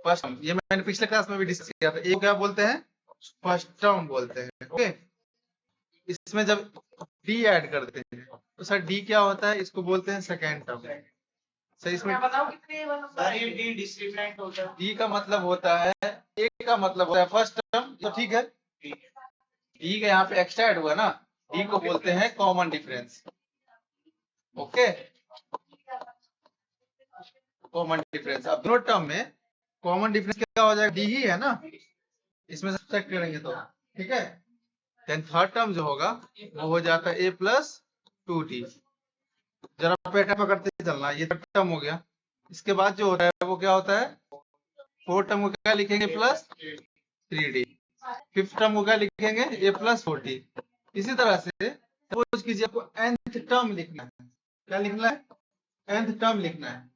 First term, ये मैंने पिछले क्लास में भी डिस्कस किया था। ये क्या बोलते हैं? फर्स्ट टर्म बोलते हैं। ओके, इसमें जब डी ऐड कर देते हैं तो सर डी क्या होता है? इसको बोलते हैं सेकेंड टर्म। सर इसमें बताओ कितने डी डिस्क्रिमिनेंट होता है? डी का मतलब होता है, ए का मतलब होता है फर्स्ट टर्म, तो ठीक है। डी का यहाँ पे एक्स्ट्रा ऐड हुआ ना, डी को बोलते हैं common difference. Okay, common difference. अब दोनों टर्म में कॉमन डिफरेंस क्या हो जाएगा? डी ही है ना, इसमें सब्ट्रैक्ट करेंगे तो ठीक है। देन थर्ड टर्म जो होगा वो हो जाता है ए प्लस 2डी। जरा पैटर्न पकड़ते चलना, ये थर्ड टर्म हो गया। इसके बाद जो होता है वो क्या होता है? फोर्थ टर्म को क्या लिखेंगे? Plus 3d। फिफ्थ टर्म को क्या लिखेंगे? ए प्लस 4d। इसी तरह से सपोज कीजिए आपको nth टर्म लिखना है। क्या लिखना है? nth टर्म लिखना है।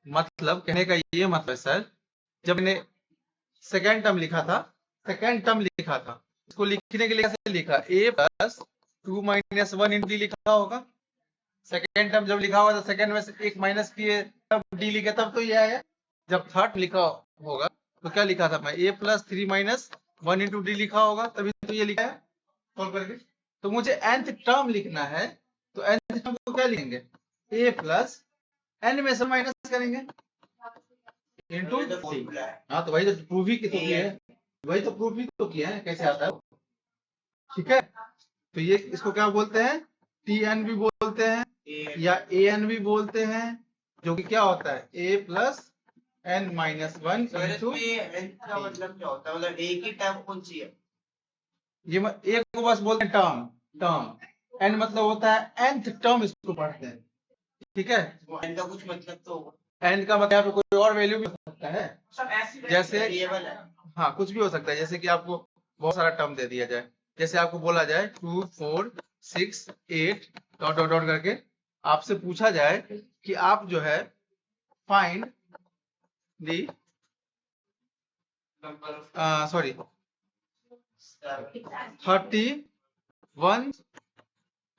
मतलब कहने का ये मतलब है सर, जब मैंने सेकेंड टर्म लिखा था, इसको लिखने के लिए कैसे लिखा? a plus 2 minus 1 into D लिखा होगा। सेकेंड टर्म जब लिखा होगा तो सेकेंड में से एक माइनस किए तब डी लिखे, तब तो ये आया। जब थर्ड लिखा होगा तो क्या लिखा था मैं? a plus 3 minus 1 into D लिखा होगा, तभी तो ये लिखा है सॉल्व करके। तो मुझे nth टर्म लिखना है, तो nth टर्म को क्या लिखेंगे? a प्लस n में से माइनस करेंगे इंटू डी। हाँ, तो वही तो प्रूफ ही तो किया है, वही तो प्रूफ ही तो किया है, कैसे आता है? ठीक है, तो ये इसको क्या बोलते हैं? tn भी बोलते हैं या an भी बोलते हैं, जो कि क्या होता है? a plus n minus 1 into. का मतलब क्या होता है? मतलब एक ही टर्म कौन सी है? ये एक को बस बोलते हैं टर्म। n मतलब होता है nth टर्म, इसको पढ़ते हैं। ठीक है, n का कुछ मतलब तो होगा। n का मतलब यहाँ पे कोई और वैल्यू भी हो सकता है, जैसे वेरिएबल है। हाँ, कुछ भी हो सकता है। जैसे कि आपको बहुत सारा टर्म दे दिया जाए, जैसे आपको बोला जाए 2 4 6 8 डॉट डॉट डॉट करके आपसे पूछा जाए कि आप जो है फाइंड दी सॉरी 31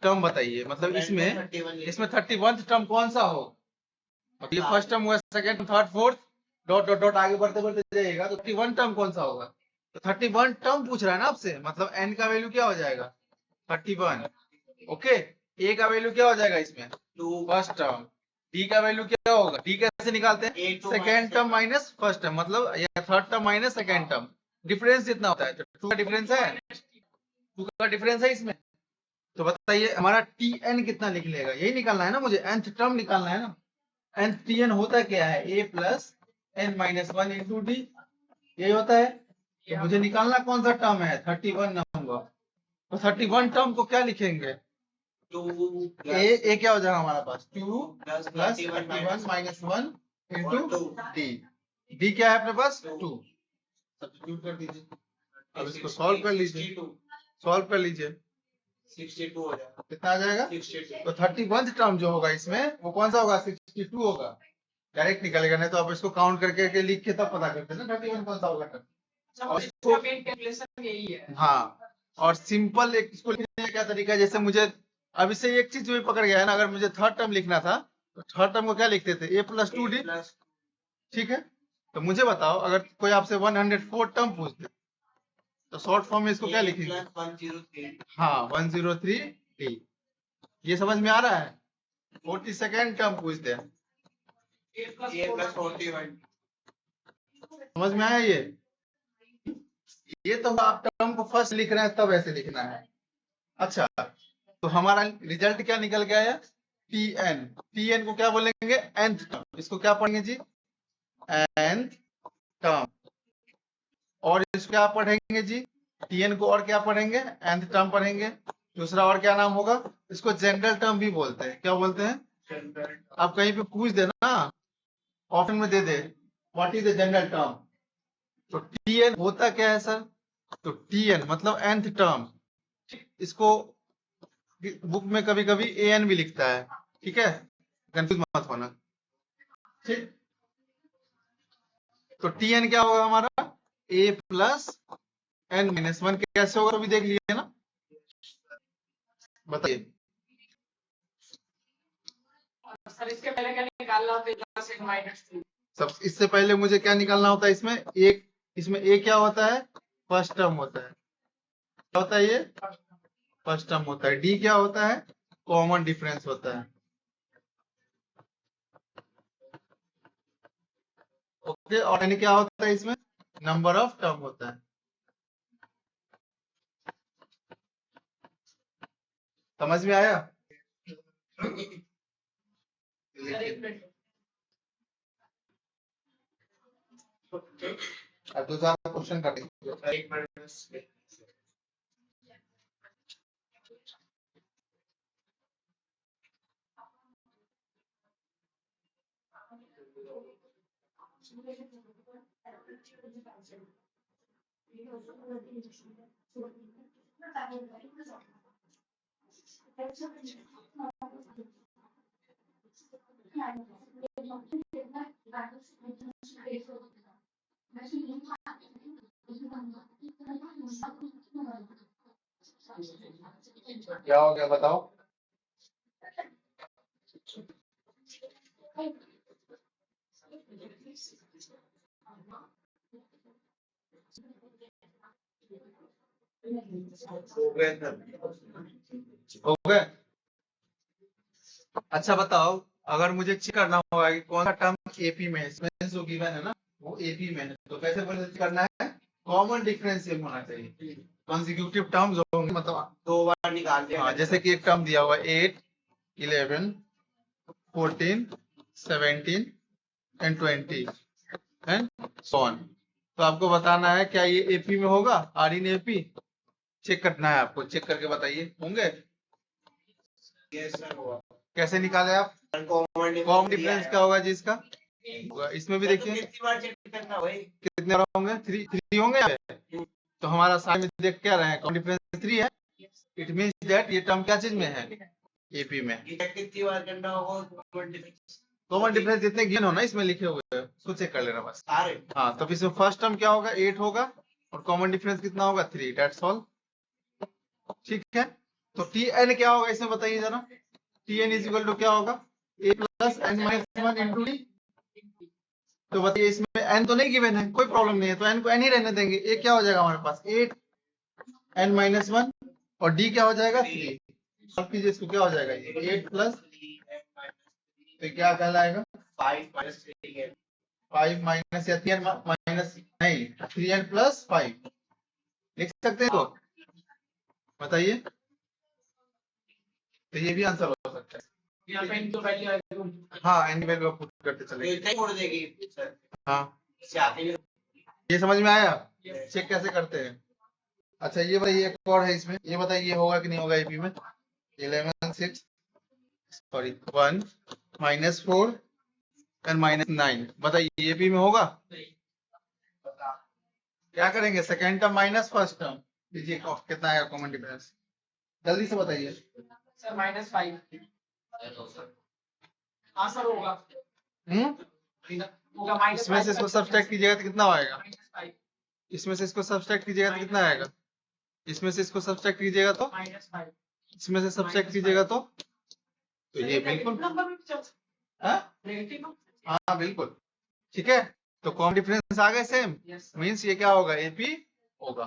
टर्म बताइए। मतलब इसमें 31 टर्म कौन सा हो? मतलब ये फर्स्ट टर्म हुआ, second, third, fourth, dot dot dot आगे बढ़ते बढ़ते जाइएगा, तो 31 टर्म कौन सा होगा? तो 31 टर्म पूछ रहा है ना आपसे, मतलब n का वैल्यू क्या हो जाएगा? 31। ओके, a का वैल्यू क्या हो जाएगा इसमें? First term. d का वैल्यू क्या होगा? d कैसे निकालते हैं? Second term minus first term, मतलब या third term minus second term. Difference जितना होता है, तो 2 का डिफरेंस है, 2 का डिफरेंस है इसमें। तो बताइए हमारा tn कितना लिख लेगा? यही निकालना है ना मुझे, nth टर्म निकालना है ना। nth tn होता क्या है? a plus n minus 1 into D, यही होता है। तो मुझे निकालना कौन सा टर्म है? 31 नंबर। तो 31 टर्म को क्या लिखेंगे? ए क्या हो जाएगा हमारा पास? 2 plus 31 minus 1 into D. D क्या है अपने पास? 2। सब्स्टिट्यूट कर दीजिए। अब इसको सॉल्व कर लीजिए, 62 हो जाएगा। कितना आ जाएगा? 62। तो 31 टर्म जो होगा इसमें वो कौन सा होगा? 62 होगा। डायरेक्ट निकलेगा, नहीं तो आप इसको काउंट करके लिख के तब पता करते हैं ना 31 कौन सा होगा। और इसको कैलकुलेशन यही है। हाँ, और सिंपल एक इसको लिखने का क्या तरीका है? जैसे मुझे अब इससे एक चीज जो भी पकड़ गया है ना, अगर मुझे थर्ड टर्म लिखना था तो थर्ड टर्म को क्या लिखते थे? a plus 2d। ठीक है, तो मुझे बताओ अगर कोई आपसे 104 टर्म पूछ दे तो शॉर्ट फॉर्म में इसको क्या लिखेंगे? 103। हाँ, 103d। ये समझ में आ रहा है? 42nd टर्म पूछ दे, a प्लस 41। समझ में आया? ये तो आप टर्म को फर्स्ट लिख रहे हैं तब ऐसे लिखना है। अच्छा, तो हमारा रिजल्ट क्या निकल गया है? tn को क्या बोलेंगे? nth term. इसको क्या पढ़ेंगे जी? nth term. और इसको क्या पढ़ेंगे जी? tn को और क्या पढ़ेंगे? nth टर्म पढ़ेंगे। दूसरा और क्या नाम होगा? इसको जनरल टर्म भी बोलते हैं। क्या बोलते हैं? आप कहीं पे पूछ दे ना, ऑप्शन में दे दे what is the general term, तो tn होता क्या है सर? तो tn मतलब nth टर्म। इसको बुक में कभी कभी an भी लिखता है, ठीक है, कंफ्यूज मत होना। ठीक, तो tn क्या होगा हमारा? a plus n minus 1। कैसे होगा अभी देख लिए ना, बताइए। सर इसके पहले क्या निकालना होता है? Plus 1 minus 2। सब इससे पहले मुझे क्या निकालना होता है इसमें एक, इसमें ए क्या होता है, फर्स्ट टर्म होता है, क्या होता है ये फर्स्ट टर्म होता है, डी क्या होता है कॉमन डिफरेंस होता है। ओके, और यानी क्या होता है इसमें नंबर ऑफ टर्म होता है। समझ में आया? अब दूसरा क्वेश्चन करेंगे। एक मिनट। क्या हो गया बताओ? हो गए? अच्छा बताओ, अगर मुझे चेक करना होगा कि कौन सा टर्म एपी में है, इसमें जो गिवन है ना वो एपी में है, तो कैसे बोले करना है, कॉमन डिफरेंस सेम होना चाहिए। कॉन्जिक्यूटिव टर्म्स होंगे, मतलब 2 बार निकाल दिया। हाँ, जैसे कि एक टर्म दिया हुआ है 8, 11, 14, 17 एंड 20 एंड सो ऑन। तो आपको बताना है क्या ये एपी में होगा, आर इन एपी चेक करना है आपको, चेक करके बताइए होंगे। यस सर हुआ। कैसे निकाले आप? कॉमन डिफरेंस क्या होगा जी इसका? होगा इसमें भी देखिए कितनी बार चेक करना भाई? कितने होंगे, 3 होंगे यहाँ पे। तो हमारा साइन में देख क्या रहे हैं, कॉमन डिफरेंस 3 है। इट मींस दैट ये टर्म क्या चीज में है, एपी में। कितनी बार करना होगा? कॉमन डिफरेंस जितने गिवन हो ना इसमें लिखे हुए हैं उसको चेक कर लेना बस। सारे। हाँ, तब इसमें फर्स्ट टर्म क्या होगा 8 होगा और कॉमन डिफरेंस कितना होगा 3, दैट्स ऑल। ठीक है, तो टी एन क्या होगा इसमें बताइए जरा। T N is equal to क्या होगा, A plus N minus one into D. तो बताइए इसमें एन तो नहीं गिवन है, कोई प्रॉब्लम नहीं है, तो एन को एन ही रहने देंगे। ए क्या हो जाएगा हमारे पास 8 एन माइनस वन और डी क्या हो जाएगा 3। सब कीजिए इसको, क्या हो जाएगा ये 8 प्लस, तो क्या कहलाएगा 5 माइनस 3 है। 5 माइनस या 3 माइनस नहीं 3n प्लस 5 लिख सकते हैं तो बताइए, तो ये भी आंसर हो सकता है। यहाँ पे इनको वैल्यू आएगी। हाँ, एन की वैल्यू पुट करते तो चलेंगे। इतना ही छोड़ देगी सर। हाँ, इससे आते ही। ये समझ में आया, चेक कैसे करते हैं। अच्छा ये भाई एक और है इसमें, ये बताइए ये होगा कि नहीं होगा एपी में। 11 6 सॉरी 1 माइनस 4 एंड माइनस 9, बताइए एपी में होगा। क्या करेंगे, second term minus first term लीजिए, कितना आएगा कॉमन डिफरेंस, जल्दी से बताइए। सर -5। हाँ सर होगा। होगा -5। इसमें से इसको सब्सट्रैक्ट कीजिएगा तो कितना आएगा, -5। इसमें से इसको सब्सट्रैक्ट कीजिएगा तो कितना आएगा, इसमें से इसको सब्सट्रैक्ट कीजिएगा तो, -5। इसमें से सब्सट्रैक्ट कीजिएगा तो ये बिल्कुल हाँ हाँ बिल्कुल ठीक है। तो कॉमन डिफरेंस आ गए सेम, मींस ये क्या होगा एपी होगा।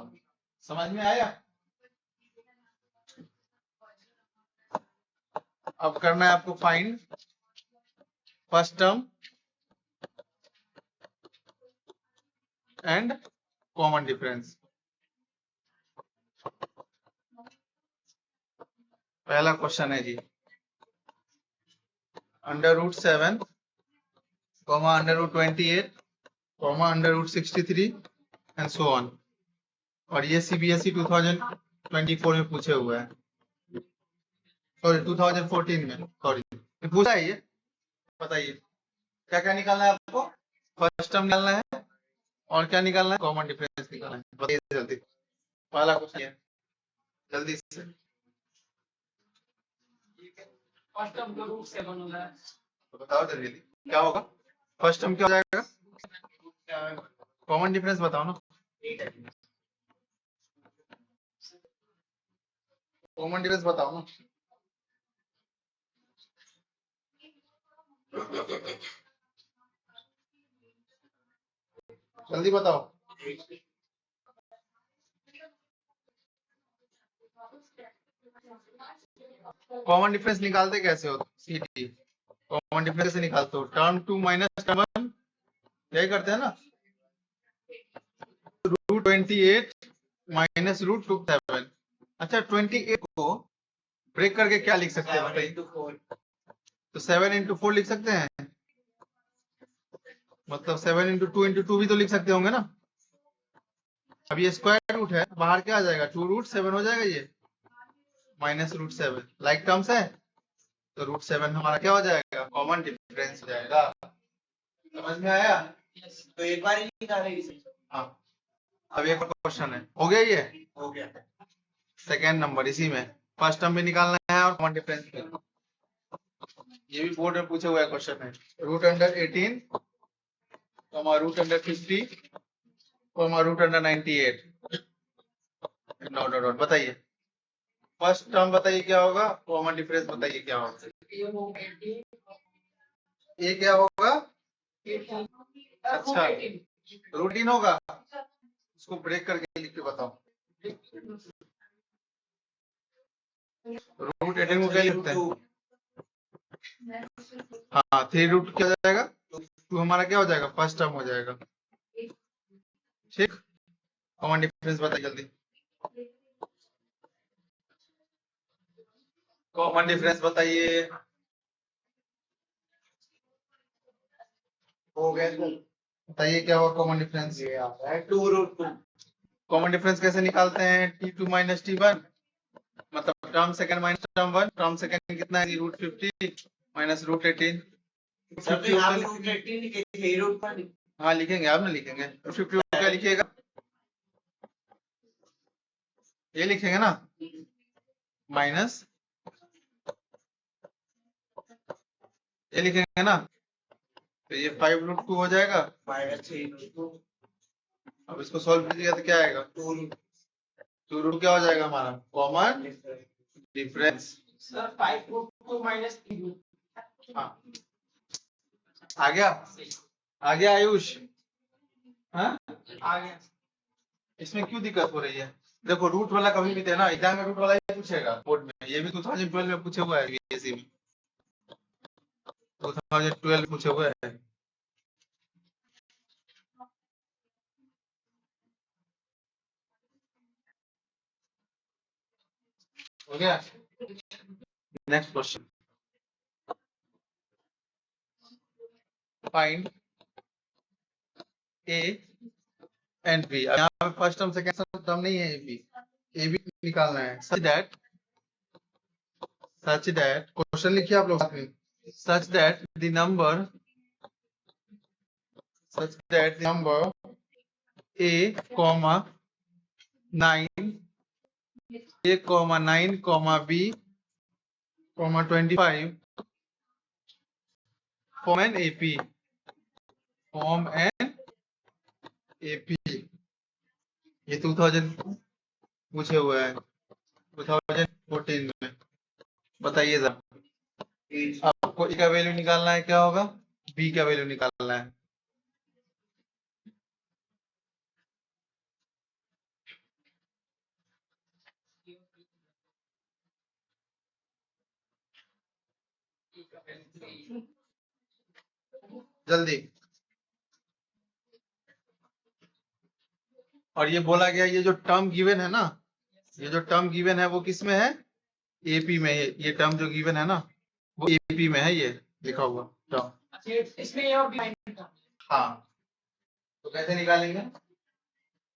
समझ में आया? अब करना है आपको find first term and common difference. पहला क्वेश्चन है जी, √7 √28 √63 एंड सो ऑन। और ये सीबीएसई 2024 में पूछे हुए हैं, सॉरी 2014 में, सॉरी पूछा है ये। बताइए क्या क्या निकालना है आपको, फर्स्ट टर्म निकालना है और क्या निकालना है, कॉमन डिफरेंस निकालना है। बताइए जल्दी, पहला क्वेश्चन है जल्दी से। फर्स्ट टर्म का √7 होगा। तो बताओ जल्दी क्या होगा, फर्स्ट टर्म क्या हो जाएगा, कॉमन डिफरेंस बताओ ना। कॉमन डिफरेंस बताओ ना। जल्दी बताओ। कॉमन डिफरेंस निकालते कैसे हो सीटी? कॉमन डिफरेंस से निकालते हो टर्म 2 माइनस टर्म 1, यही करते हैं ना। Root 28 minus root 7। अच्छा 28 को ब्रेक करके क्या लिख सकते हैं बताइए? तो 7 इंटू 4 लिख सकते हैं, मतलब 7 इंटू 2 इंटू 2 भी तो लिख सकते होंगे ना। अब ये स्क्वायर रूट है, बाहर क्या आ जाएगा? 2 रूट 7 हो जाएगा, ये माइनस रूट 7 लाइक टर्म्स है, तो रूट 7 हमारा क्या हो जाएगा? कॉमन डिफरेंस हो जाएगा। समझ में आया? तो एक बार ही निकालेंगे। हाँ, अब एक क्वेश्चन है, हो गया ये? हो गया। सेकेंड नंबर इसी में फर्स्ट टर्म भी निकालना है और कॉमन डिफरेंस भी। ये भी बोर्ड में पूछे हुआ क्वेश्चन है। Root under 18 root under 50 root under 98 dot dot dot. बताइए फर्स्ट टर्म बताइए क्या होगा, कॉमन डिफरेंस बताइए क्या होगा। ये क्या होगा? अच्छा रूटीन होगा, उसको ब्रेक करके लिख के बताओ। रूट 18 को क्या लिखते हैं? हाँ 3 रूट क्या हो जाएगा? 2 हमारा क्या हो जाएगा? फर्स्ट टर्म हो जाएगा। ठीक, कॉमन डिफरेंस बताइए जल्दी। कॉमन डिफरेंस बताइए। हो गया। बताइए क्या होगा कॉमन डिफरेंस? ये आता है 2 रूट 2। कॉमन डिफरेंस कैसे निकालते हैं? T2 माइनस T1, मतलब term second minus term 1। Term second कितना है? Root 50 minus root 18। सर तो यहाँ पे रूट 18 लिखे, रूट पर हाँ लिखेंगे, आप ना लिखेंगे। 50 क्या लिखिएगा? ये लिखेंगे ना, माइनस ये लिखेंगे ना, तो ये 5 रूट 2 हो जाएगा। Minus 3 root 2। अब इसको सॉल्व कीजिएगा तो क्या आएगा? 2 रूट क्या हो जाएगा हमारा? Common difference. Sir 5 root 2 minus 3 root. हाँ आ गया, आ गया आयुष? हाँ आ गया। इसमें क्यों दिक्कत हो रही है? देखो रूट वाला कभी भी देना, एग्जाम में रूट वाला ही पूछेगा बोर्ड में। ये भी 2012 में पूछे हुआ है, बीएससी में 2012 पूछे हुए है। हो गया? Next question, find a and b. यहाँ पे फर्स्ट टर्म सेकंड टर्म नहीं है, ए बी निकालना है। सच दैट क्वेश्चन लिखिए आप लोग साथ में। Such that the number a comma 9 a comma 9 comma b comma 25 form an AP। ये 2000 पूछे हुए हैं, 2014 में। बताइए जरा, आपको ए का वैल्यू निकालना है, क्या होगा? बी का वैल्यू निकालना है। जल्दी। और ये बोला गया ये जो टर्म गिवन है ना, ये जो टर्म गिवन है वो किस में है? एपी में है। ये टर्म जो गिवन है ना वो एपी में है, ये लिखा हुआ टर्म। इसमें हाँ तो कैसे निकालेंगे?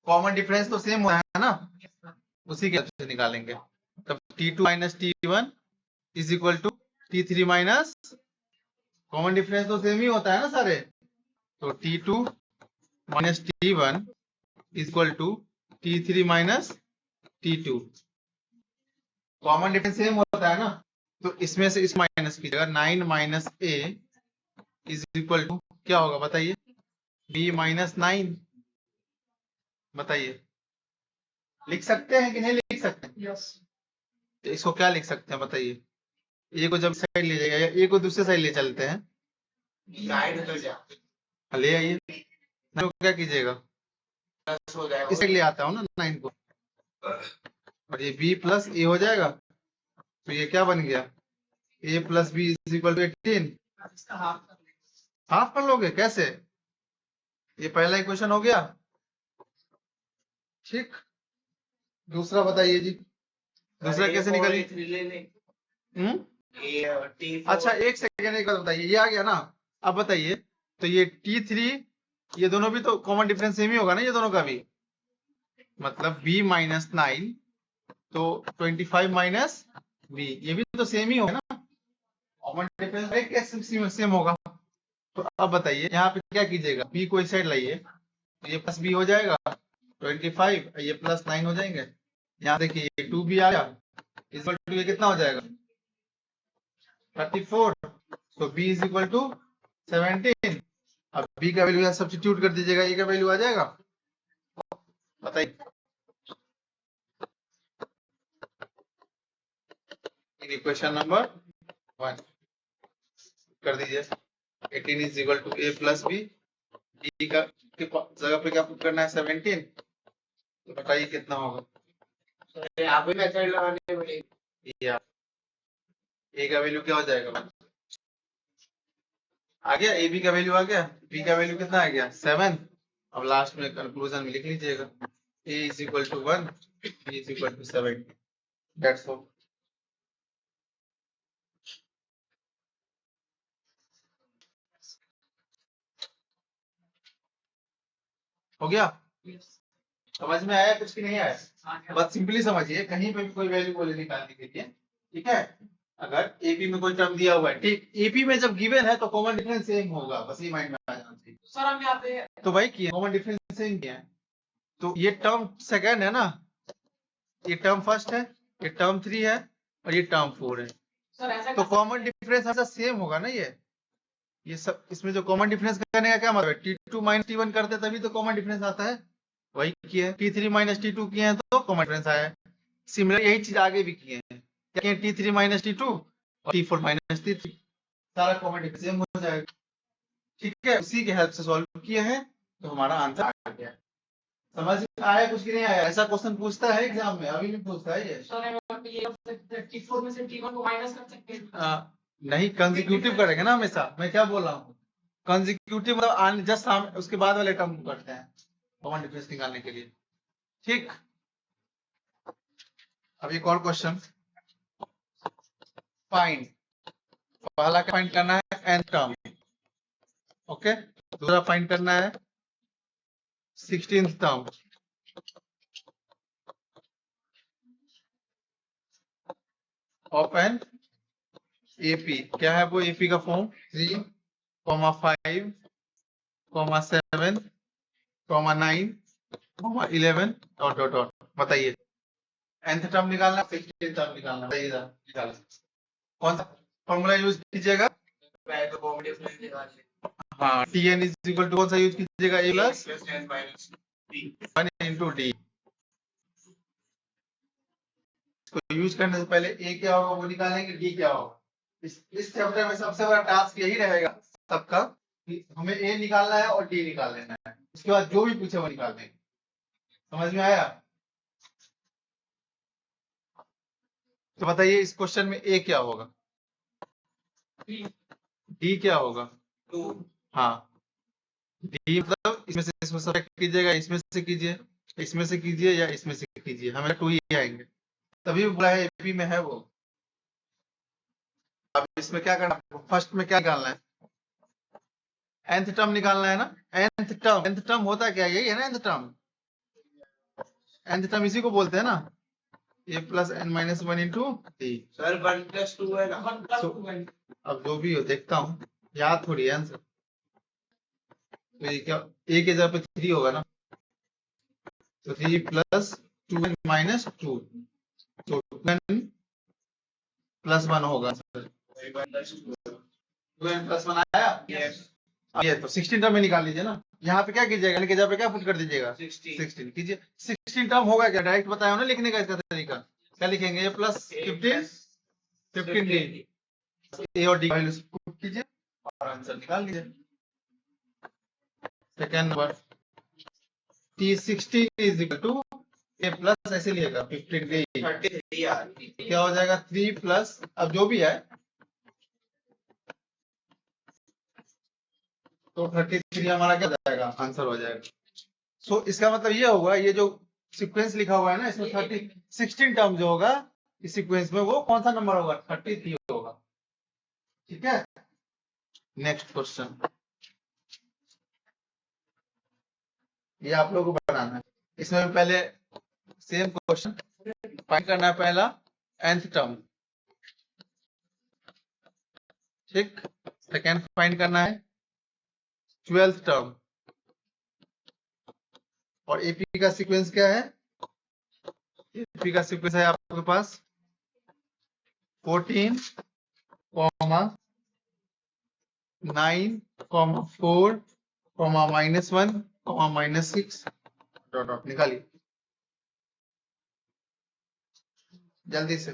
कॉमन डिफरेंस तो सेम है ना, उसी के से निकालेंगे। तब T2 minus T1 is equal to T3 minus, common difference तो सेम ही होता है ना सारे, तो T2 minus T1 is equal to T3 minus T2। Common difference same होता है ना, तो इसमें से इस माइनस कीजिएगा। 9 minus a is equal to क्या होगा बताइए? b minus 9। बताइए लिख सकते हैं कि नहीं लिख सकते? तो इसको क्या लिख सकते हैं बताइए? ए को जब साइड ले जाइए, या ए को दूसरे साइड ले चलते हैं, साइड उधर जा। ले आइए 9 को क्या कीजिएगा, प्लस हो जाएगा। इसे लिए आता हूँ ना 9 को, और ये b प्लस ए हो जाएगा, तो ये क्या बन गया, a plus b is equal to 18। Half कर लोगे कैसे, ये पहला इक्वेशन हो गया। ठीक, दूसरा बताइए जी, दूसरा कैसे निकालिए। अच्छा एक सेकेंड, एक बात बताइए, ये आ गया ना, अब बताइए तो ये T3, ये दोनों भी तो कॉमन डिफरेंस सेम ही होगा ना, ये दोनों का भी, मतलब b माइनस 9 तो 25 माइनस b, ये भी तो सेम ही होगा ना, कॉमन डिफरेंस एक कैसे सेम होगा। तो अब बताइए यहाँ पे क्या कीजिएगा, b को इस साइड लाइए, तो ये प्लस b हो जाएगा 25, ये प्लस 9 हो जाएंगे, यहाँ देखिए ये 2b आ गया, इज इक्वल टू ये कितना हो जाएगा 34, तो b इज इक्वल टू 17। अब b का वैल्यू यहाँ सब्स्टिट्यूट कर दीजिएगा, a का वैल्यू आ जाएगा, बताइए। इक्वेशन नंबर 1 कर दीजिए, 18 is equal to a plus b, b का के जगह पे क्या पुट करना है 17, तो बताइए कितना होगा। यहाँ पे मेथड लगाने पड़ेगी। a का वैल्यू क्या हो जाएगा, आ गया, ए बी का वैल्यू आ गया, बी का वैल्यू कितना आ गया 7। अब लास्ट में कंक्लूजन में लिख लीजिएगा, a is equal to 1, b is equal to 7, that's all. हो गया, समझ में आया कुछ की नहीं आया, बस सिंपली समझिए, कहीं पे भी कोई वैल्यू बोले निकालने के लिए, ठीक है, अगर एपी में कोई टर्म दिया हुआ है, ठीक, एपी में जब गिवन है तो कॉमन डिफरेंस सेम होगा, बस ये माइंड में आ जाना चाहिए। सर हम यहाँ पे तो भाई किया कॉमन डिफरेंस सेम किया है, तो ये टर्म सेकंड है ना, ये टर्म फर्स्ट है, ये टर्म 3 है, और ये टर्म 4 है, सर ऐसा तो कॉमन डिफरेंस हमेशा सेम होगा ना, ये सब, इसमें जो कॉमन डिफरेंस करने का क्या मतलब है, T2 माइनस T1 करते तभी तो कॉमन डिफरेंस आता है, वही किए हैं, T3 माइनस T2 किए हैं तो कॉमन डिफरेंस आया है। सिमिलर यही चीज आगे भी किए हैं, क्या किए, T3 माइनस T2 और T4 माइनस T3, सारा कॉमन डिफरेंस सेम हो जाएगा, ठीक है, उसी के हेल्प से सॉल्व किए हैं, तो हमारा आंसर आ गया। समझ में आया कुछ की नहीं आया, ऐसा क्वेश्चन पूछता है एग्जाम में, अभी भी पूछता है ये। T4 में से T1 को माइनस कर सकते हैं। नहीं, कंसेक्यूटिव करेंगे ना हमेशा, मैं क्या बोल रहा हूँ, कंसेक्यूटिव मतलब जस्ट उसके बाद वाले टर्म को करते हैं कॉमन डिफरेंस निकालने के लिए, ठीक। अब एक और क्वेश्चन, फाइंड, पहला फाइंड करना है nth टर्म, ओके, दूसरा फाइंड करना है 16th term, of an AP, क्या है वो एपी का फॉर्म 3, 5, 7, 9, 11 डॉट डॉट डॉट, बताइए nth टर्म निकालना, 16th टर्म निकालना, बताइए निकाल, कौन सा फॉर्मूला यूज कीजिएगा, पहले तो कॉमन डिफरेंस निकाल ले। हाँ, Tn इज इक्वल टू कौन सा यूज कीजिएगा, a plus n minus d। 1 into D, इसको यूज करने से पहले a क्या होगा वो निकालेंगे, d क्या होगा। इस चैप्टर में सबसे बड़ा टास्क यही रहेगा सबका, कि हमें a निकालना है और d निकाल लेना है, उसके बाद जो भी पूछे वो निकाल देंगे। समझ में आया, तो बताइए इस क्वेश्चन में a क्या होगा, d क्या होगा, 2। हाँ, d मतलब इसमें से इसमें सब्ट्रैक्ट कीजिएगा, इसमें से कीजिए, इसमें से कीजिए या इसमें से कीजिए, हमें 2 ही आएंगे, तभी बोला है एपी में है वो। अब इसमें क्या करना है, फर्स्ट में क्या निकालना है, nth टर्म निकालना है ना, nth टर्म होता क्या, यही है ना nth टर्म, nth टर्म इसी को बोलते हैं ना, a plus n minus 1 into D. Sir 1 + 2 है ना, 1 + 2 है। अब जो भी हो देखता हूँ, याद थोड़ी है आंसर, तो ये क्या, a के जगह पे 3 होगा ना, तो 3 प्लस 2n माइनस 2, तो 2n प्लस 1 होगा सर, 2n प्लस 1 आया, Yes। ये तो 16 टर्म में निकाल लीजिए ना, यहाँ पे क्या कीजिएगा, इनके जगह पे क्या पुट कर दीजिएगा 16। 16 कीजिए, 16 टर्म होगा क्या, डायरेक्ट बताया ना लिखने का इसका तरीका, क्या लिखेंगे, a प्लस 15 डी, ए और डी वैल्यू पुट कीजिए और आंसर निकाल लीजिए। Second number, T16 is equal to a plus ऐसे लिखेगा 53 33 यार। क्या हो जाएगा 3 प्लस अब जो भी है तो 33 हमारा क्या हो जाएगा आंसर हो जाएगा। सो इसका मतलब ये होगा ये जो सीक्वेंस लिखा हुआ है ना इसमें 16 टर्म जो होगा इस सीक्वेंस में वो कौन सा नंबर होगा 33 होगा। ठीक है नेक्स्ट क्वेश्चन ये आप लोगों को बनाना है। इसमें भी पहले सेम क्वेश्चन फाइंड करना है पहला nth टर्म ठीक सेकेंड फाइंड करना है 12th टर्म और एपी का सीक्वेंस क्या है एपी का सीक्वेंस है आपके पास 14 comma 9 comma 4 comma -1 comma -6 dot dot निकालिए जल्दी से।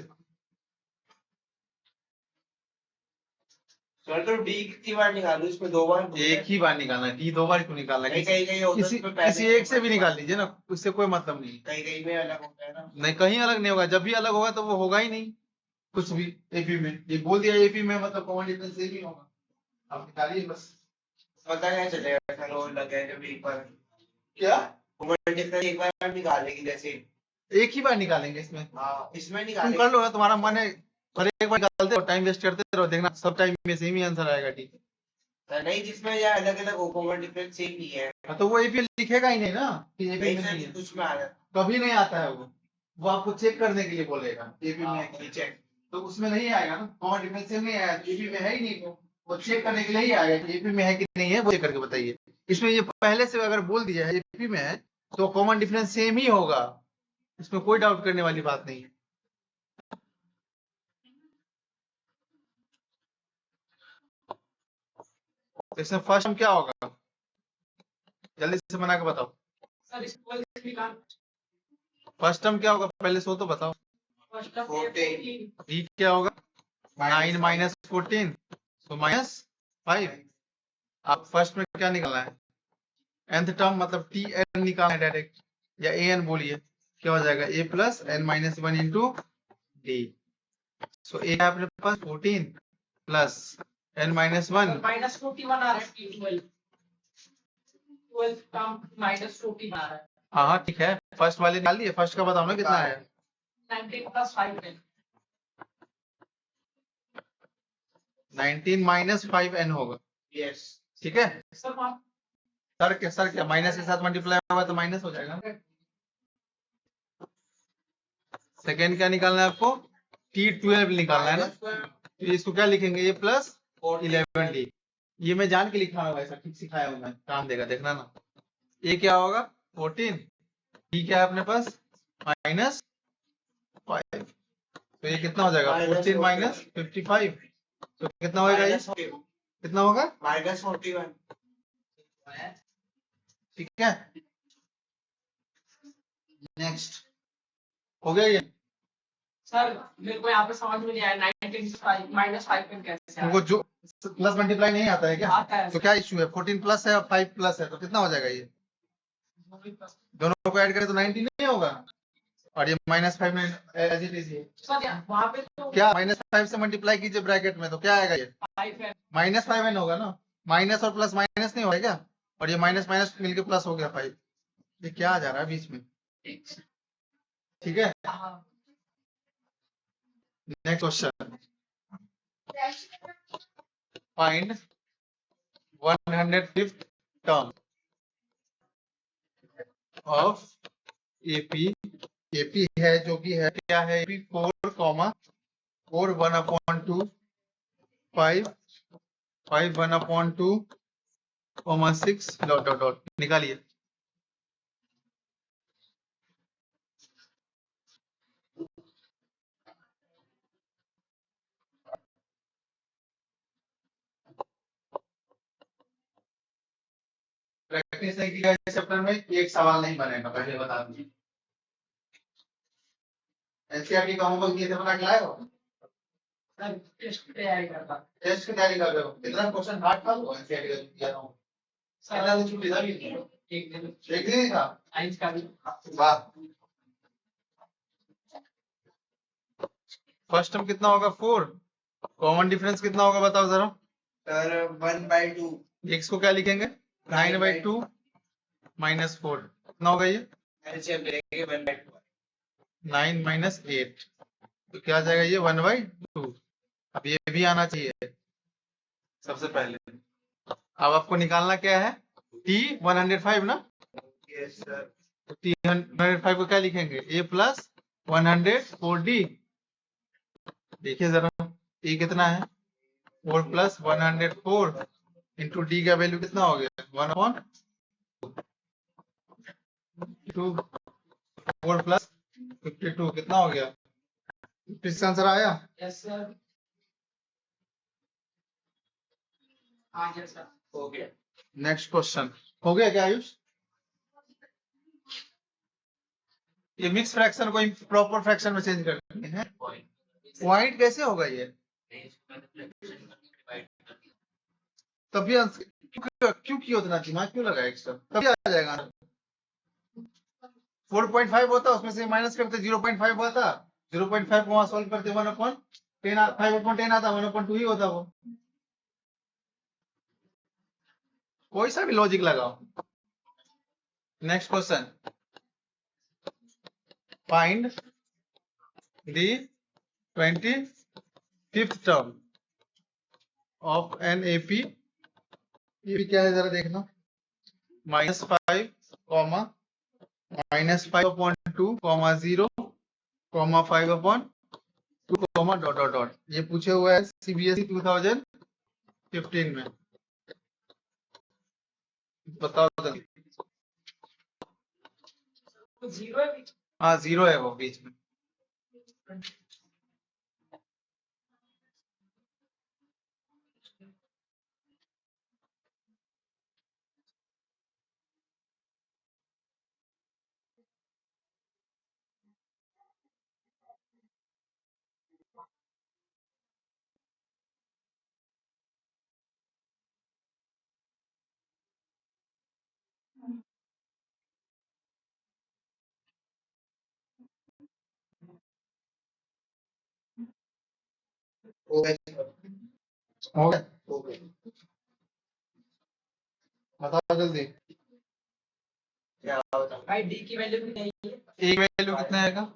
सर तो डी कितनी बार निकालू इसमें 2 बार एक ही बार निकालना है डी 2 बार क्यों निकालना है कहीं कहीं होता है किसी उसमें पहले किसी एक से भी निकाल लीजिए ना उससे कोई मतलब नहीं कहीं कहीं में अलग होता है ना। नहीं कहीं अलग नहीं होगा जब भी अलग होगा तो वो होगा ही नहीं कुछ भी एपी में ये बोल दिया एपी में मतलब कॉमन डिफरेंस एक ही होगा आप निकालिए बस पता नहीं चलेगा सर वो लगे जब एक बार क्या कॉमन डिफरेंस एक बार हम निकालेंगे जैसे एक ही बार निकालेंगे इसमें हाँ इसमें तुम निकालेंगे कर लो ना तुम्हारा मन है पर एक बार निकालते हो टाइम वेस्ट करते रहो देखना सब टाइम में सेम ही आंसर आएगा ठीक है सर नहीं जिसमें या अलग अलग हो कॉमन डिफरेंस सेम नहीं है हाँ, तो वो एपी लिखेगा ही नहीं ना कि एपी कहीं में से नहीं है कुछ में आ जाता कभी नहीं आता है वो आपको चेक करने के लिए बोलेगा एपी में है कि नहीं चेक तो उसमें नहीं आएगा ना कॉमन डिफरेंस सेम नहीं आएगा एपी में है ही नहीं तो वो चेक करने के लिए ही आएगा कि एपी में है कि नहीं है वो चेक करके बताइए। इसमें ये पहले से अगर बोल दिया है एपी में है तो कॉमन डिफरेंस सेम ही होगा इसमें कोई डाउट करने वाली बात नहीं है। तो इसमें फर्स्ट क्या होगा जल्दी से बना के बताओ फर्स्ट टर्म क्या होगा पहले सो तो बताओ डी क्या होगा 9 माइनस 14 तो -5 आप फर्स्ट में क्या निकालना है nth टर्म मतलब टी एन निकालना है डायरेक्ट या ए एन बोलिए क्या हो जाएगा A plus N minus 1 into D so A है अपने पास 14 प्लस एन माइनस 1 -41 आ रहा है 12 टर्म -14 आ रहा है। हाँ हाँ ठीक है फर्स्ट वाले निकाल दिए फर्स्ट का बताओ ना कितना है 19 + 5 है 19 माइनस 5n होगा यस ठीक है सर वहाँ सर क्या माइनस के साथ मल्टीप्लाई होगा तो माइनस हो जाएगा सेकेंड क्या निकालना है आपको T12 निकालना है ना तो इसको क्या लिखेंगे ये प्लस 11D ये मैं जान के लिखा हुआ ऐसा ठीक सिखाया हूँ मैं काम देगा देखना ना ये क्या होगा 14 डी क्या है अपने पास -5 तो ये कितना हो जाएगा 14 माइनस 55 तो कितना होगा ये कितना होगा -41 ठीक है नेक्स्ट हो गया ये सर मेरे को यहाँ पे समझ में नहीं आया 19 से 5 -5 में कैसे आया? तुमको जो प्लस मल्टीप्लाई नहीं आता है क्या आता है तो क्या इश्यू है 14 प्लस है और 5 प्लस है तो कितना हो जाएगा ये दोनों को ऐड करें तो 90 नहीं होगा और ये -5 एज इट इज सर वहाँ पे तो क्या -5 से मल्टीप्लाई कीजिए ब्रैकेट में तो क्या आएगा ये 5 है -5n होगा ना माइनस और प्लस माइनस नहीं होगा क्या और ये माइनस माइनस मिलके प्लस हो गया 5 ये क्या आ जा रहा है बीच में ठीक है हाँ next question find 105th term of AP AP है जो कि है क्या है AP 4 comma 4 1/2 5 5 1/2 comma 6 dot dot dot निकालिए प्रैक्टिस नहीं किया इस चैप्टर में एक सवाल नहीं बनेगा पहले बता दीजिए एनसीईआरटी का होमवर्क किए थे बना के लाए हो सर टेस्ट की तैयारी करता टेस्ट की तैयारी कर रहे हो कितना क्वेश्चन हार्ड था वो एनसीईआरटी का किया था सर पहला दिन छुट्टी था एक दिन एक ही था। साइंस का भी वाह। फर्स्ट टर्म कितना होगा 4, कॉमन डिफरेंस कितना होगा बताओ जरा। सर 1/2 x को क्या लिखेंगे 9/2 -4 कितना होगा ये एलसीएम लेंगे 1/2 9 - 8 तो क्या आ जाएगा ये 1/2। अब ये भी आना चाहिए सबसे पहले। अब आपको निकालना क्या है t 105 ना। यस सर तो t 105 को क्या लिखेंगे a प्लस 104d। देखिए जरा a कितना है 4 + 104 इंटू डी का वैल्यू कितना हो गया 1/2 4 + 52 कितना हो गया 56 आंसर आया। यस सर हाँ यस सर हो गया नेक्स्ट क्वेश्चन हो गया क्या आयुष। ये मिक्स फ्रैक्शन को प्रॉपर फ्रैक्शन में चेंज करते हैं। पॉइंट कैसे होगा ये तभी क्यों किया उतना दिमाग क्यों लगा एक्स्ट्रा तभी आ जाएगा 4.5 होता उसमें से माइनस करते 0.5 होता 0.5 को वहां सॉल्व करते 1/10 5/10 आता 1/2 ही होता वो। कोई सा भी लॉजिक लगाओ। Next question find the 25th term of an AP. ये भी क्या है जरा देखना -5 कॉमा -5/2 0 5/2 डॉट डॉट डॉट। ये पूछे हुए है सीबीएसई 2015 में। बताओ जल्दी। तो जीरो है बीच हाँ 0 है वो बीच में। हो गया सर हो गया हो गया बताओ जल्दी। क्या बता भाई डी की वैल्यू भी नहीं है ए का वैल्यू कितना आएगा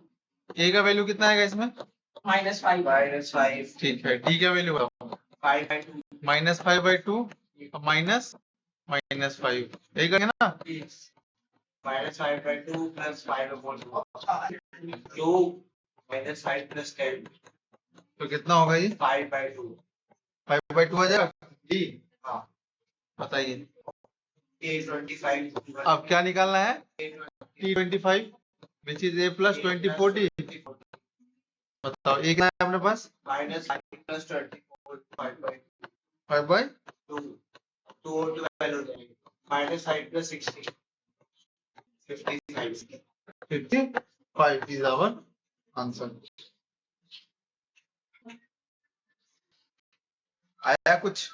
ए का वैल्यू कितना आएगा इसमें -5 -5 ठीक है डी का वैल्यू बताओ 5/2 -5/2 माइनस -5 यही करेंगे ना। -5/2 + 5/2 2 -5 + 10 तो कितना होगा ये 5/2 5/2 आ जाएगा डी। हाँ बताइए A25 अब क्या निकालना है T25 which is a + 24 D. बताओ एक है अपने पास -5 + 24 5/2 5/2 2 और 12 हो जाएगी -5 + 60 55 55 is our आंसर। आया कुछ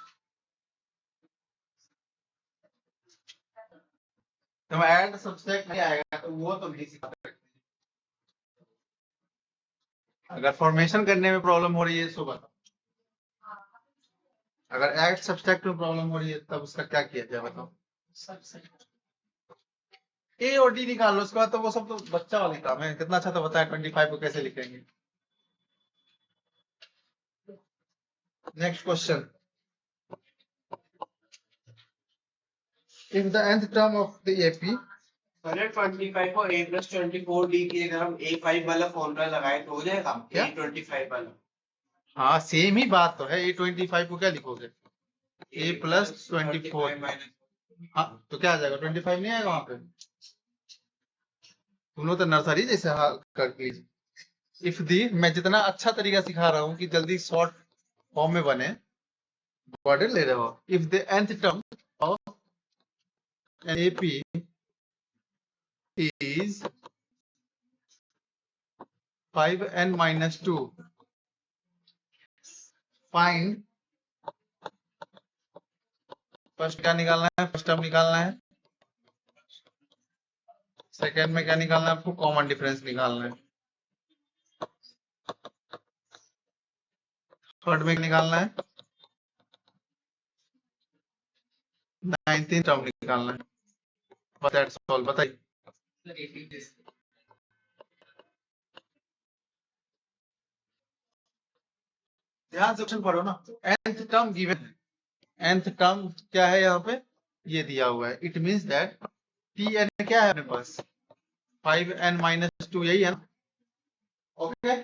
तो ऐड सब्सट्रैक्ट नहीं आएगा तो वो तो नहीं सिखा सकते। अगर फॉर्मेशन करने में प्रॉब्लम हो रही है तो बताओ। अगर ऐड सब्सट्रैक्ट में प्रॉब्लम हो रही है तब उसका क्या किया जाए बताओ। सब सही ए और डी निकाल लो उसके बाद तो वो सब तो बच्चा वाली काम है। कितना अच्छा तो बताया 25 को कैसे लिखेंगे। Next question if the nth term of the AP पहले 25 को A + 24 D की अगर हम A5 वाला फॉर्मूला लगाए तो हो जाएगा क्या? A25 वाला हाँ सेम ही बात तो है A25 को क्या लिखोगे A + 24 हाँ तो क्या आ जाएगा 25 नहीं आएगा वहां पे। तुम लोग तो नर्सरी जैसे हाल कर लीजिए। इफ दी मैं जितना अच्छा तरीका सिखा रहा हूँ कि जल्दी शॉर्ट फॉर्म में बने वर्ड ले रहे हो। If the nth term of an AP is 5n - 2 find first क्या निकालना है फर्स्ट टर्म निकालना है सेकेंड में क्या निकालना है आपको? कॉमन डिफरेंस निकालना है। थर्ड में निकालना है 19 टर्म निकालना है। बस दैट्स ऑल। बताइए। ध्यान से क्वेश्चन पढ़ो ना। nth टर्म गिवन है। nth टर्म क्या है यहाँ पे? ये दिया हुआ है। इट मींस दैट Tn क्या है अपने पास? 5n-2, यही है ना? ओके।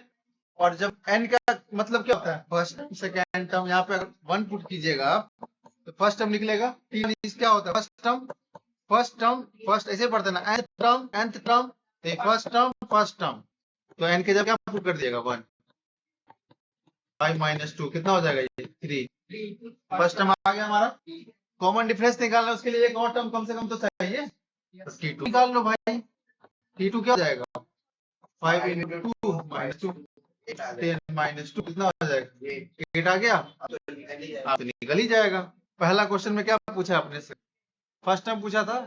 और जब n का मतलब क्या होता है? First term second term. यहाँ पे अगर 1 पुट कीजिएगा आप तो फर्स्ट टर्म निकलेगा। T1 क्या होता है? फर्स्ट टर्म फर्स्ट ऐसे पढ़ते हैं ना, nth टर्म फर्स्ट टर्म। तो n के जब क्या पुट कर दिएगा? 1। 5 - 2 कितना हो जाएगा? ये 3। फर्स्ट टर्म आ गया हमारा। कॉमन डिफरेंस निकालना है, उसके लिए एक और टर्म कम से कम तो चाहिए। T2 निकाल लो भाई। T2 क्या हो जाएगा? 5 × 2 - 2 10 - 2 कितना हो जाएगा? 8 आ गया। आप तो निकल ही जाएगा। पहला क्वेश्चन में क्या पूछा आपने से? फर्स्ट टर्म पूछा था,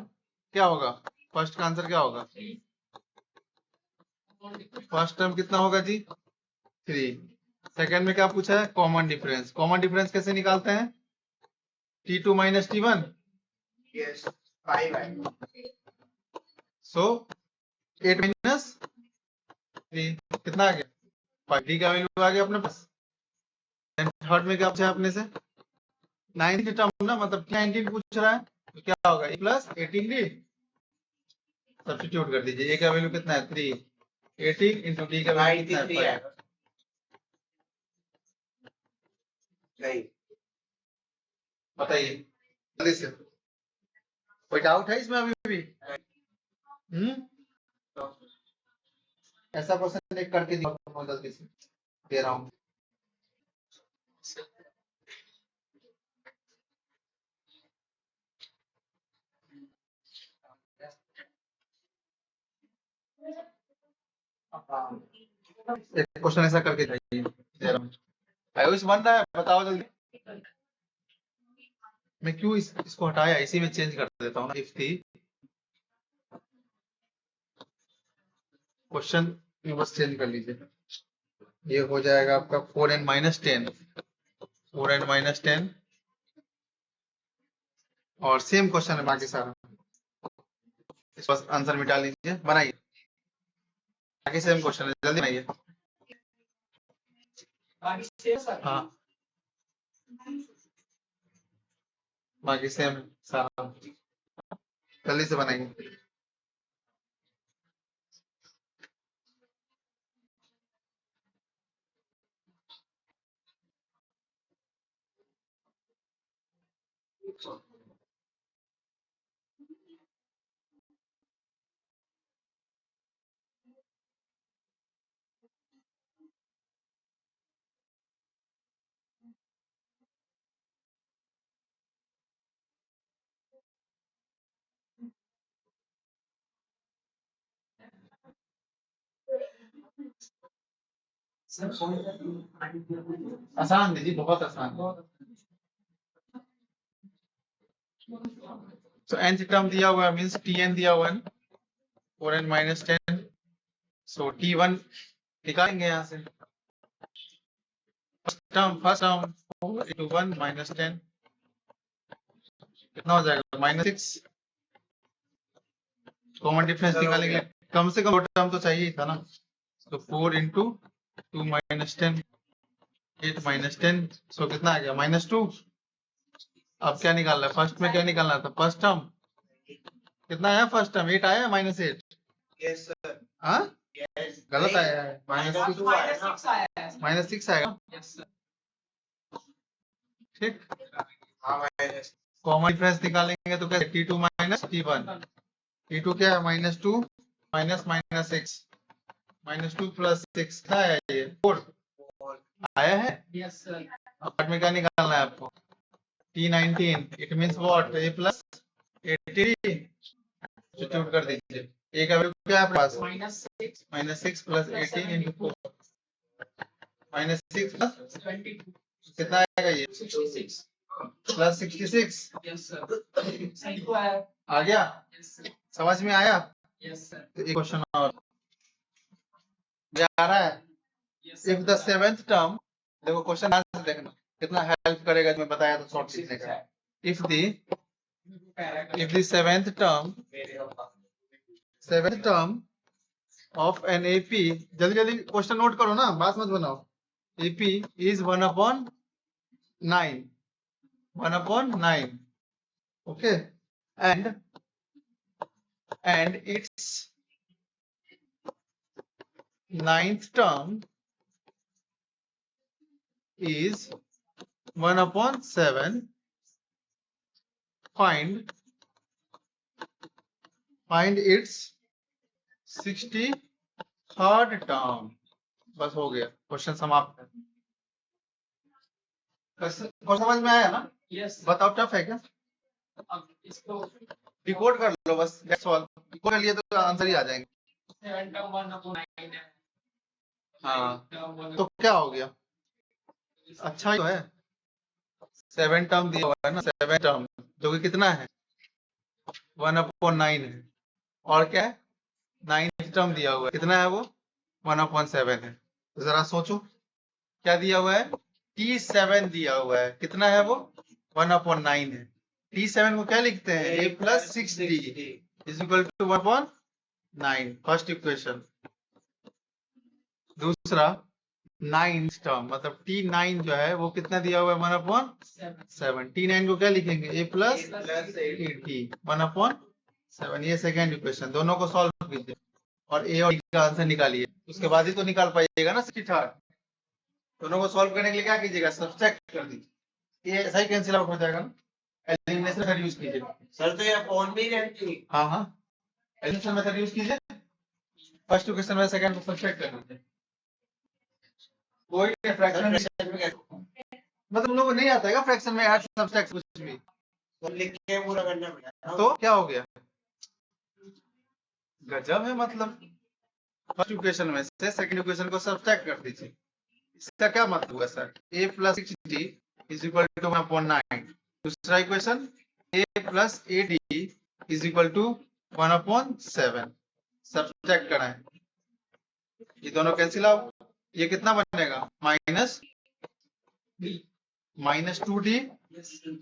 क्या होगा? फर्स्ट का आंसर क्या होगा? फर्स्ट टर्म कितना होगा जी? 3। सेकेंड में क्या पूछा है? Common difference. कॉमन डिफरेंस कैसे निकालते हैं? T2 - T1। Yes, 5 सो 8 - 3 कितना आ गया? 5। D का वैल्यू आ गया अपने पास। थर्ड में क्या पूछा आपने से? 19 टर्म ना, मतलब 19 पूछ रहा है तो क्या होगा? A + 18D। सब्स्टिट्यूट कर दीजिए। A का वैल्यू कितना है? 3। 18 × D का वैल्यू कितना है? 5। नहीं। बताइए जल्दी से। कोई डाउट है इसमें अभी भी? ऐसा क्वेश्चन एक करके दिखाओ जल्दी से, दे रहा हूँ। एक क्वेश्चन ऐसा करके दिखाइए, दे रहा हूँ। आयुष बन रहा है? बताओ जल्दी। मैं क्यों इसको हटाया? इसी में चेंज कर देता हूँ ना। इफ थी क्वेश्चन में बस चेंज कर लीजिए। ये हो जाएगा आपका 4n - 10। 4n - 10 और सेम क्वेश्चन है बाकी सारा। इस बस आंसर मिटा लीजिए, बनाइए। बाकी सेम क्वेश्चन है, जल्दी बनाइए। हाँ, बाकी सेम सारा, जल्दी से बनाइए। आसान दीजिए, बहुत आसान। तो nth टर्म दिया हुआ है, मींस Tn दिया हुआ है 4n - 10। सो T1 निकालेंगे यहाँ से। फर्स्ट टर्म 4 × 1 - 10 कितना हो जाएगा? -6। कॉमन डिफरेंस निकालने के लिए कम से कम 2 टर्म तो चाहिए ही था ना। तो 4 × 2 - 10 8 - 10। सो कितना आ गया? -2। अब क्या निकालना है? फर्स्ट में क्या निकालना था? फर्स्ट टर्म कितना आया? फर्स्ट टर्म 8 आया, -8। Yes, sir. हाँ, Yes. गलत आया है। -6 आएगा। ठीक। हाँ, minus. कॉमन डिफरेंस निकालेंगे तो कैसे? T2 - T1। T2 क्या है? -2 -6 -2 + 6 कितना आया? ये 4 आया है। अब में क्या निकालना है आपको? T19। It means what? A + 80 substitute कर दीजिए। A का वैल्यू क्या है आपके पास? -6 + 18 × 4 -6 + 22 कितना आएगा? ये 66 +66 यस सर सही तो है आ गया। यस सर समझ में आया? Yes, sir. तो एक क्वेश्चन और ये आ रहा है। Yes, if the seventh term, देखो क्वेश्चन आंसर देखना कितना हेल्प करेगा, जो मैं बताया था शॉर्ट लिखने का। If the seventh term of an AP, जल्दी जल्दी क्वेश्चन नोट करो ना, बात मत बनाओ। AP is 1/9, 1/9, okay, and its ninth term is 1/7. Find its 63rd term. बस हो गया, क्वेश्चन समाप्त है। क्वेश्चन समझ में आया ना? yes. बताओ टफ है क्या? अब इसको डिकोड कर लो बस, दैट्स ऑल। डिकोड कर लिए तो आंसर ही आ जाएंगे। 7 term 1/9 है। हाँ, term 1/9 तो क्या हो गया? अच्छा ही तो है, 7 टर्म दिया हुआ है ना, 7 टर्म जो कि कितना है, 1/9 है। और क्या है, 9th टर्म दिया हुआ है, कितना है वो, 1/7 है। तो जरा सोचो क्या दिया हुआ है, T7 दिया हुआ है, कितना है वो, 1/9 है। T7 को क्या लिखते हैं, a + 6d is equal to 1/9, first equation. दूसरा 9th टर्म मतलब T9 जो है वो कितना दिया हुआ है, 1/7। T9 को क्या लिखेंगे, a + 8d 1/7। ये सेकेंड इक्वेशन, दोनों को सॉल्व कीजिए और a और d का आंसर निकालिए, उसके बाद ही तो निकाल पाइएगा ना 63। दोनों को सॉल्व करने के लिए क्या कीजिएगा, सब्ट्रैक्ट कर दीजिए, ये ऐसा ही कैंसिल आउट हो जाएगा ना। एलिमिनेशन मेथड यूज कीजिए सर, तो ये अपॉन में ही रहती है। हाँ हाँ, एलिमिनेशन मेथड यूज कीजिए, फर्स्ट इक्वेशन में सेकंड को सब्ट्रैक्ट कर दीजिए। कोई फ्रैक्शन में क्या मतलब उन लोगों को नहीं आता है फ्रैक्शन में ऐड सब्ट्रैक्ट कुछ भी, तो लिख के पूरा करना पड़ेगा। तो क्या हो गया, गजब है। मतलब फर्स्ट इक्वेशन में से सेकंड इक्वेशन को सब्ट्रैक्ट कर दीजिए, इसका क्या मतलब हुआ sir, a + 6d is equal to 1/9। दूसरा equation a + 8d is equal to 1/7, subtract करना है, ये दोनों कैंसिल आउट, ये कितना बनेगा, -2d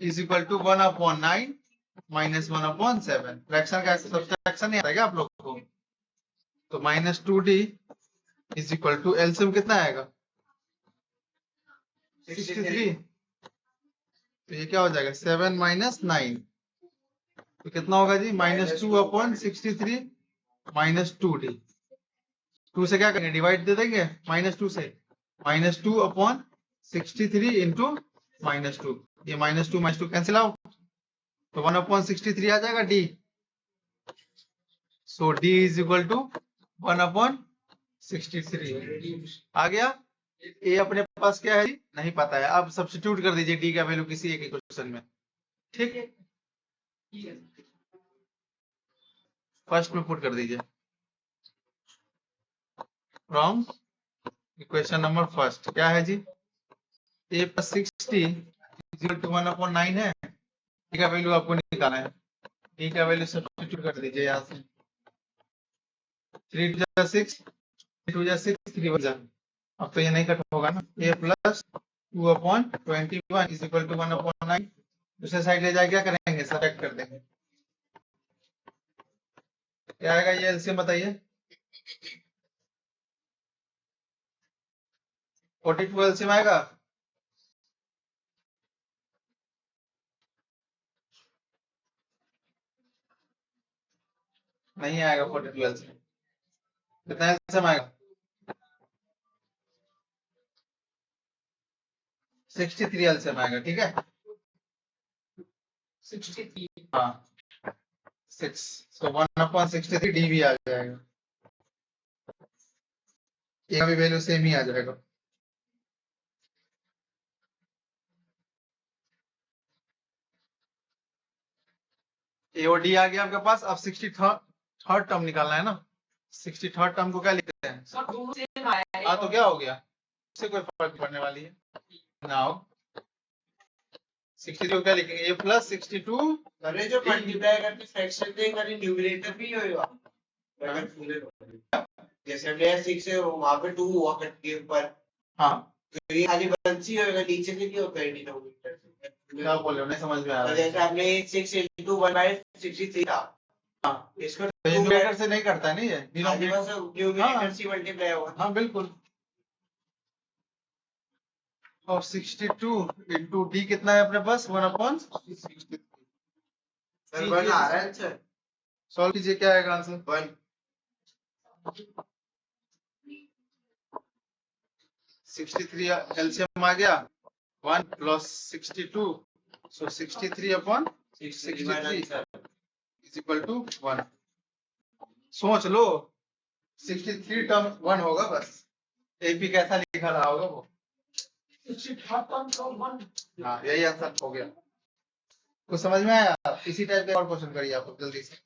is equal to 1/9 - 1/7। Fraction का सब्ट्रैक्शन नहीं आता है क्या आप लोग को, तो -2d is equal to, LCM कितना आएगा, 63। तो ये क्या हो जाएगा, 7 - 9, तो कितना होगा जी, -2/63 - 2d। 2 से क्या करेंगे, डिवाइड दे देंगे, -2 से, -2/63 इंटू -2, ये -2 कैंसिल आउट, तो 1/63 आ जाएगा d। So d is equal to 1/63 आ गया। ए अपने पास क्या है जी, नहीं पता है, अब सब्स्टिट्यूट कर दीजिए डी का वैल्यू किसी एक इक्वेशन में, ठीक है, फर्स्ट में पुट कर दीजिए, फ्रॉम इक्वेशन नंबर फर्स्ट क्या है जी, a + 60 इज इक्वल टू 1/9 है, डी का वैल्यू आपको निकालना है, डी का वैल्यू सब्स्टिट्यूट कर दीजिए यहाँ से, 3 × 6 2 × 6 3 × अब तो ये नहीं कट होगा ना, a + 2/21 इज इक्वल टू 1/9। दूसरे साइड ले जाके क्या करेंगे, सब्ट्रैक्ट कर देंगे, क्या आएगा ये एलसीएम बताइए, 42 एलसीएम आएगा, नहीं आएगा 42 एलसीएम, कितना एलसीएम आएगा, 63 एलसीएम आएगा, ठीक है, 63 हाँ 6, so 1/63 डी भी आ जाएगा, ये भी वैल्यू सेम ही आ जाएगा। ए और डी आ गया आपके पास, अब 63rd टर्म निकालना है ना, 63rd टर्म को क्या लिखते हैं, सर दोनों सेम आया है। हाँ तो क्या हो गया, इससे कोई फर्क पड़ने वाली है, नाउ 63 को क्या लिखेंगे, a + 62 अरे जो मल्टीप्लाई करके फ्रैक्शन देंगे, अरे न्यूमरेटर भी होगा, जैसे हमने 6 है वहां पे 2 हुआ कट के ऊपर, हाँ तो ये खाली 1 ही होगा, नीचे से नहीं होता है डिनोमिनेटर से। क्या बोल रहे हो, नहीं समझ में आ तो रहा है। जैसे हमने 6 into 1/63 था, हाँ इसको न्यूमरेटर से नहीं करता है नहीं ये डिनोमिनेटर। न्यूमरेटर से मल्टीप्लाई होगा। हाँ बिल्कुल। और 62 इंटू डी कितना है अपने पास 1/63। सर 1 आ रहा है आंसर, सॉल्व कीजिए, क्या आएगा आंसर। 1। 63 एलसीएम आ गया 1 plus 62, so 63/63 is equal to 1। सोच लो 63 टर्म 1 होगा बस। एपी कैसा लिखा रहा होगा वो। हाँ यही आंसर हो गया। कुछ समझ में आया। इसी टाइप का और क्वेश्चन करिए आप जल्दी से।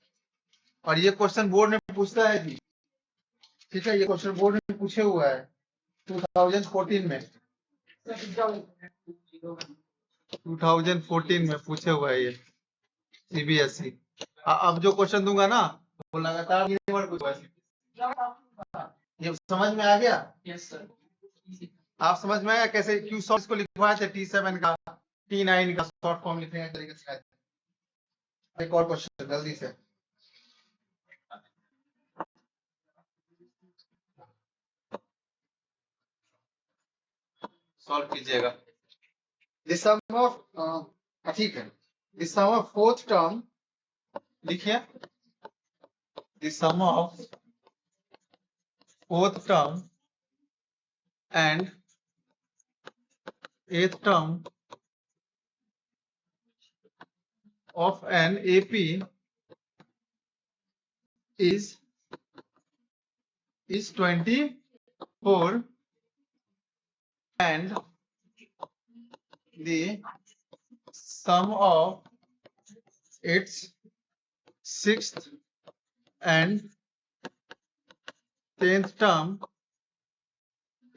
और ये क्वेश्चन बोर्ड में पूछता है जी, ठीक है, ये क्वेश्चन बोर्ड में पूछे हुआ है 2014 में। 2014 में पूछे हुआ है ये सीबीएसई। अब जो क्वेश्चन दूंगा ना वो लगातार ये समझ में आ गया। Yes sir. आप समझ में आया कैसे क्यू सॉल्व को लिखवाए थे T7 का T9 का शॉर्ट फॉर्म लिखने का तरीका सिखाया था। एक और क्वेश्चन जल्दी से। सॉल्व कीजिएगा। दिस सम ऑफ ठीक है, this sum of fourth term लिखिए। This sum of fourth term and eighth term of an AP is 24 and the sum of its sixth and 10th term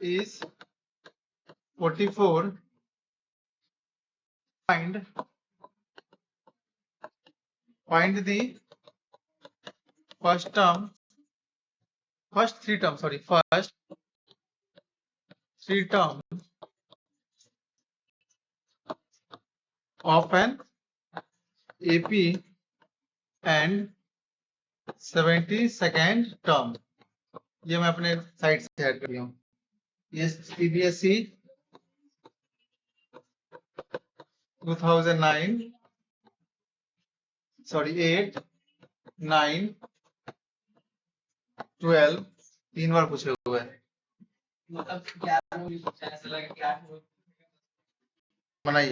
is 44. Find the first three terms of an AP and 72nd term। ये मैं अपने site से add कर रही हूँ। ये CBSE 2009 sorry 8 9 12 3 बार पूछे हुए हैं। मतलब 11 ऐसा लगा कि 8 बनाइए।